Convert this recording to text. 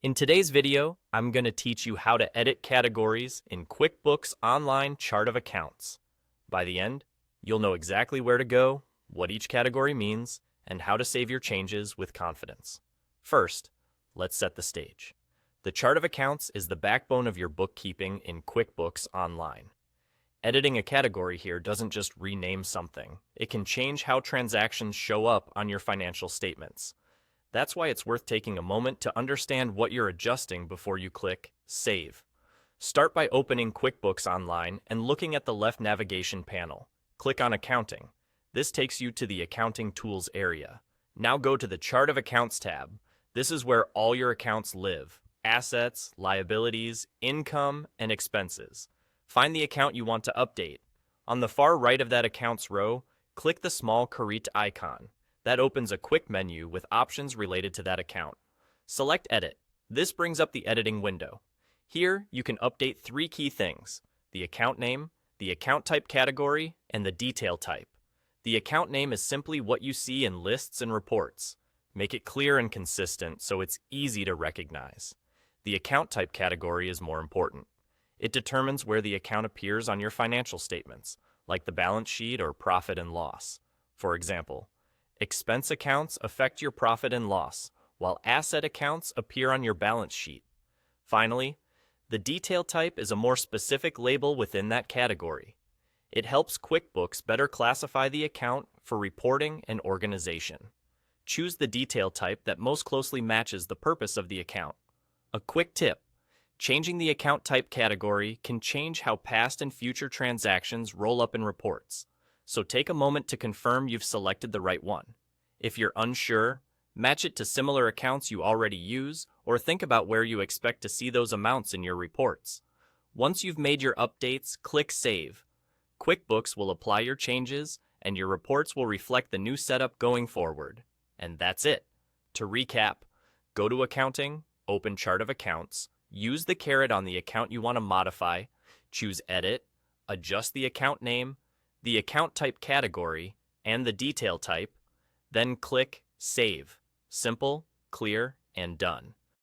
In today's video, I'm going to teach you how to edit categories in QuickBooks Online Chart of Accounts. By the end, you'll know exactly where to go, what each category means, and how to save your changes with confidence. First, let's set the stage. The Chart of Accounts is the backbone of your bookkeeping in QuickBooks Online. Editing a category here doesn't just rename something. It can change how transactions show up on your financial statements. That's why it's worth taking a moment to understand what you're adjusting before you click Save. Start by opening QuickBooks Online and looking at the left navigation panel. Click on Accounting. This takes you to the Accounting Tools area. Now go to the Chart of Accounts tab. This is where all your accounts live: assets, liabilities, income, and expenses. Find the account you want to update. On the far right of that account's row, click the small caret icon. That opens a quick menu with options related to that account. Select Edit. This brings up the editing window. Here, you can update three key things: the account name, the account type category, and the detail type. The account name is simply what you see in lists and reports. Make it clear and consistent so it's easy to recognize. The account type category is more important. It determines where the account appears on your financial statements, like the balance sheet or profit and loss. For example, expense accounts affect your profit and loss, while asset accounts appear on your balance sheet. Finally, the detail type is a more specific label within that category. It helps QuickBooks better classify the account for reporting and organization. Choose the detail type that most closely matches the purpose of the account. A quick tip: changing the account type category can change how past and future transactions roll up in reports. So take a moment to confirm you've selected the right one. If you're unsure, match it to similar accounts you already use, or think about where you expect to see those amounts in your reports. Once you've made your updates, click Save. QuickBooks will apply your changes, and your reports will reflect the new setup going forward. And that's it. To recap, go to Accounting, open Chart of Accounts, use the caret on the account you want to modify, choose Edit, adjust the account name, the account type category, and the detail type, then click Save. Simple, clear, and done.